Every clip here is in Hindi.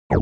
हेलो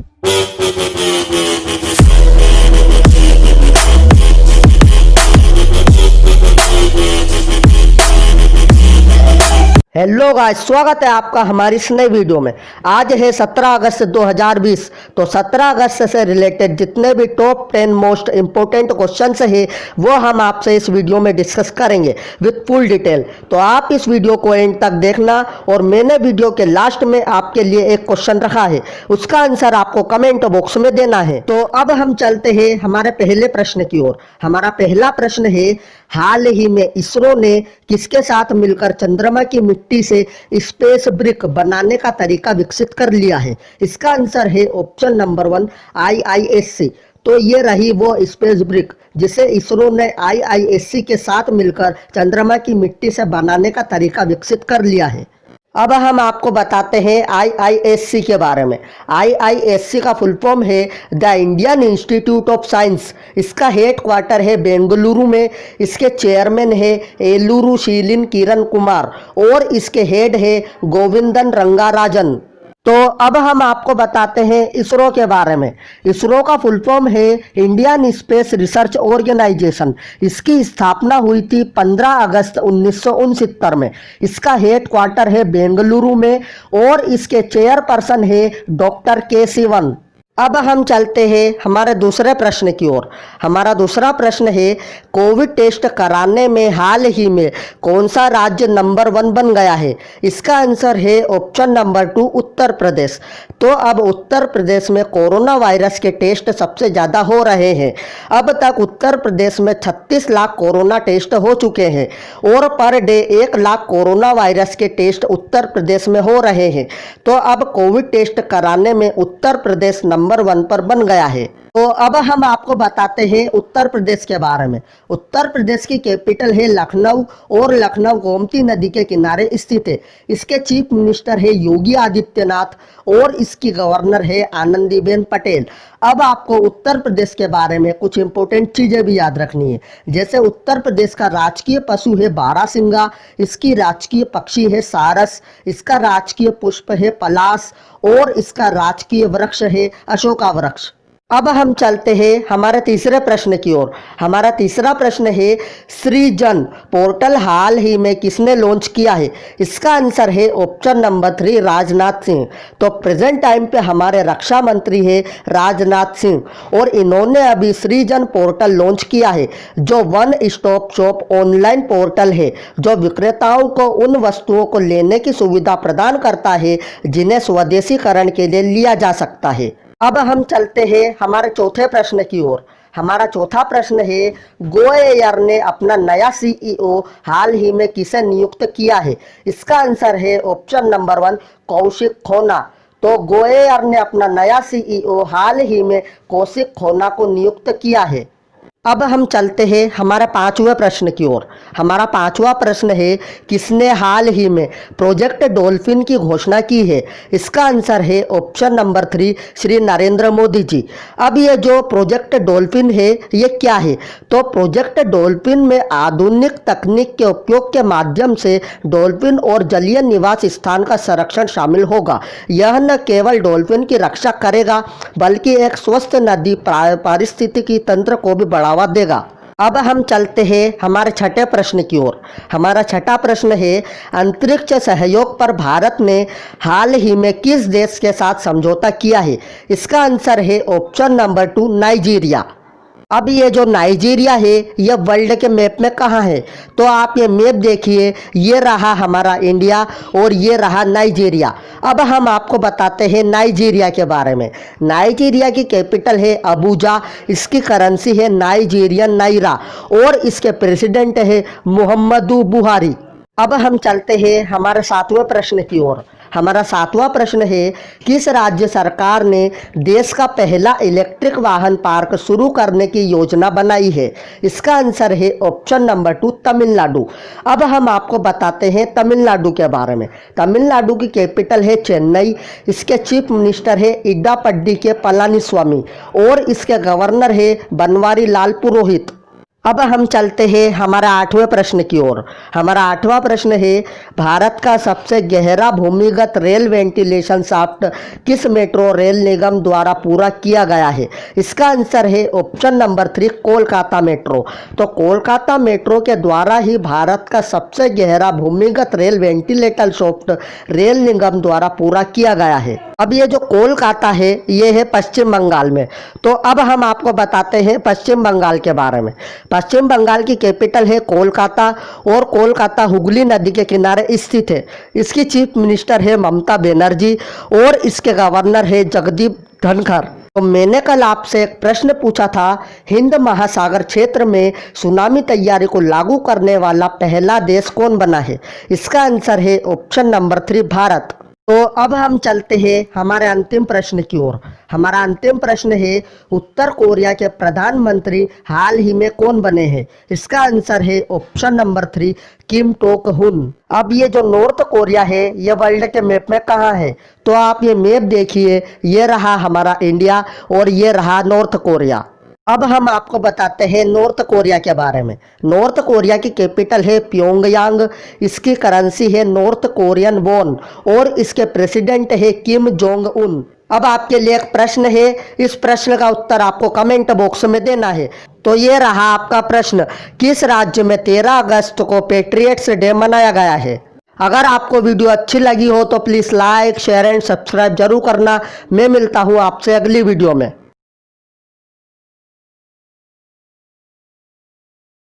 गाइस, स्वागत है आपका हमारी इस नई वीडियो में। आज है 17 अगस्त 2020। तो 17 अगस्त से रिलेटेड जितने भी टॉप 10 मोस्ट इंपोर्टेंट क्वेश्चंस है वो हम आपसे इस वीडियो में डिस्कस करेंगे विद फुल डिटेल। तो आप इस वीडियो को एंड तक देखना। और मैंने वीडियो के लास्ट में आपके लिए एक क्वेश्चन रखा है, उसका आंसर आपको कमेंट बॉक्स में देना है। तो अब हम चलते हैं हमारे पहले प्रश्न की ओर। हमारा पहला प्रश्न है, हाल ही में इसरो ने किसके साथ मिलकर चंद्रमा की मिट्टी से स्पेस ब्रिक बनाने का तरीका विकसित कर लिया है? इसका आंसर है ऑप्शन नंबर 1 IISc। तो ये रही वो स्पेस ब्रिक जिसे इसरो ने IISc के साथ मिलकर चंद्रमा की मिट्टी से बनाने का तरीका विकसित कर लिया है। अब हम आपको बताते हैं IISc के बारे में। IISc का फुल फॉर्म है the Indian institute of science. इसका हेड क्वार्टर है बेंगलुरु में। इसके चेयरमैन है एलूरू शीलिन किरण कुमार और इसके हेड है गोविंदन रंगाराजन। तो अब हम आपको बताते हैं इसरो के बारे में। इसरो का फुल फॉर्म है इंडियन स्पेस रिसर्च ऑर्गेनाइजेशन। इसकी स्थापना हुई थी 15 अगस्त 1969 में। इसका हेड क्वार्टर है बेंगलुरु में और इसके चेयरपर्सन है डॉक्टर के सिवन। अब हम चलते हैं हमारे दूसरे प्रश्न की ओर। हमारा दूसरा प्रश्न है, कोविड टेस्ट कराने में हाल ही में कौन सा राज्य नंबर 1 बन गया है? इसका आंसर है ऑप्शन नंबर 2 उत्तर प्रदेश। तो अब उत्तर प्रदेश में कोरोना वायरस के टेस्ट सबसे ज़्यादा हो रहे हैं। अब तक उत्तर प्रदेश में 36 लाख कोरोना टेस्ट हो चुके हैं और per day 1 lakh corona virus के टेस्ट उत्तर प्रदेश में हो रहे हैं। तो अब कोविड टेस्ट कराने में उत्तर प्रदेश नंबर 1 पर बन गया है। तो अब हम आपको बताते हैं उत्तर प्रदेश के बारे में। उत्तर प्रदेश की कैपिटल है लखनऊ और लखनऊ गोमती नदी के किनारे स्थित है। इसके चीफ मिनिस्टर है योगी आदित्यनाथ और इसकी गवर्नर है आनंदीबेन पटेल। अब आपको उत्तर प्रदेश के बारे में कुछ इंपॉर्टेंट चीजें भी याद रखनी है। जैसे उत्तर प्रदेश का राजकीय पशु है बारहसिंगा, इसकी राजकीय पक्षी है सारस, इसका राजकीय पुष्प है पलाश और इसका राजकीय वृक्ष है अशोका वृक्ष। अब हम चलते हैं हमारे तीसरे प्रश्न की ओर। हमारा तीसरा प्रश्न है, सृजन पोर्टल हाल ही में किसने लॉन्च किया है? इसका आंसर है ऑप्शन नंबर 3 राजनाथ सिंह। तो प्रेजेंट टाइम पे हमारे रक्षा मंत्री है राजनाथ सिंह और इन्होंने अभी सृजन पोर्टल लॉन्च किया है जो one stop shop online portal है जो विक्रेताओं को उन वस्तुओं को लेने की सुविधा प्रदान करता है जिन्हें स्वदेशीकरण के लिए लिया जा सकता है। अब हम चलते हैं हमारे चौथे प्रश्न की ओर। हमारा चौथा प्रश्न है, गो एयर ने अपना नया CEO हाल ही में किसे नियुक्त किया है? इसका आंसर है ऑप्शन नंबर 1 कौशिक खोना। तो गो एयर ने अपना नया CEO हाल ही में कौशिक खोना को नियुक्त किया है। अब हम चलते हैं हमारे पांचवें प्रश्न की ओर। हमारा पांचवा प्रश्न है, किसने हाल ही में प्रोजेक्ट डॉल्फिन की घोषणा की है? इसका आंसर है ऑप्शन नंबर 3 श्री नरेंद्र मोदी जी। अब ये जो प्रोजेक्ट डॉल्फिन है ये क्या है? तो प्रोजेक्ट डॉल्फिन में आधुनिक तकनीक के उपयोग के माध्यम से डॉल्फिन और जलीय निवास स्थान का संरक्षण शामिल होगा। यह न केवल डॉल्फिन की रक्षा करेगा बल्कि एक स्वस्थ नदी पारिस्थितिकी तंत्र को भी बढ़ावा देगा। अब हम चलते हैं हमारे छठे प्रश्न की ओर। हमारा छठा प्रश्न है, अंतरिक्ष सहयोग पर भारत ने हाल ही में किस देश के साथ समझौता किया है? इसका आंसर है ऑप्शन नंबर 2 नाइजीरिया। अब ये जो नाइजीरिया है ये वर्ल्ड के मैप में कहाँ है? तो आप ये मैप देखिए, ये रहा हमारा इंडिया और ये रहा नाइजीरिया। अब हम आपको बताते हैं नाइजीरिया के बारे में। नाइजीरिया की कैपिटल है अबूजा, इसकी करेंसी है नाइजीरियन नाइरा और इसके प्रेसिडेंट है मुहम्मदू बुहारी। अब हम चलते हैं हमारे सातवें प्रश्न की ओर। हमारा सातवां प्रश्न है, किस राज्य सरकार ने देश का पहला इलेक्ट्रिक वाहन पार्क शुरू करने की योजना बनाई है? इसका आंसर है ऑप्शन नंबर 2 तमिलनाडु। अब हम आपको बताते हैं तमिलनाडु के बारे में। तमिलनाडु की कैपिटल है चेन्नई, इसके चीफ मिनिस्टर है इडापड्डी के पलानीस्वामी और इसके गवर्नर है बनवारी लाल पुरोहित। अब हम चलते हैं हमारा 8वें प्रश्न की ओर। हमारा 8वां प्रश्न है, भारत का सबसे गहरा भूमिगत रेल वेंटिलेशन शाफ्ट किस मेट्रो रेल निगम द्वारा पूरा किया गया है? इसका आंसर है ऑप्शन नंबर 3, कोलकाता मेट्रो। तो कोलकाता मेट्रो के द्वारा ही भारत का सबसे गहरा भूमिगत रेल वेंटिलेटर शाफ्ट रेल निगम द्वारा पूरा किया गया है। अब ये जो कोलकाता है ये है पश्चिम बंगाल में। तो अब हम आपको बताते हैं पश्चिम बंगाल के बारे में। पश्चिम बंगाल की कैपिटल है कोलकाता और कोलकाता हुगली नदी के किनारे स्थित है। इसकी चीफ मिनिस्टर है ममता बनर्जी और इसके गवर्नर है जगदीप धनखड़। तो मैंने कल आपसे एक प्रश्न पूछा था, हिंद महासागर क्षेत्र में सुनामी तैयारी को लागू करने वाला पहला देश कौन बना है? इसका आंसर है ऑप्शन नंबर 3, भारत। तो अब हम चलते हैं हमारे अंतिम प्रश्न की ओर। हमारा अंतिम प्रश्न है, उत्तर कोरिया के प्रधानमंत्री हाल ही में कौन बने हैं? इसका आंसर है ऑप्शन नंबर 3, किम टोक हुन। अब ये जो नॉर्थ कोरिया है ये वर्ल्ड के मैप में कहाँ है? तो आप ये मैप देखिए, ये रहा हमारा इंडिया और ये रहा नॉर्थ कोरिया। अब हम आपको बताते हैं नॉर्थ कोरिया के बारे में। नॉर्थ कोरिया की कैपिटल है प्योंगयांग। इसकी करेंसी है नॉर्थ कोरियन वॉन और इसके प्रेसिडेंट है किम जोंग उन। अब आपके लिए एक प्रश्न है, इस प्रश्न का उत्तर आपको कमेंट बॉक्स में देना है। तो ये रहा आपका प्रश्न, किस राज्य में 13 अगस्त को पेट्रियट्स डे मनाया गया है? अगर आपको वीडियो अच्छी लगी हो तो please like, share and subscribe जरूर करना। मैं मिलता हूँ आपसे अगली वीडियो में।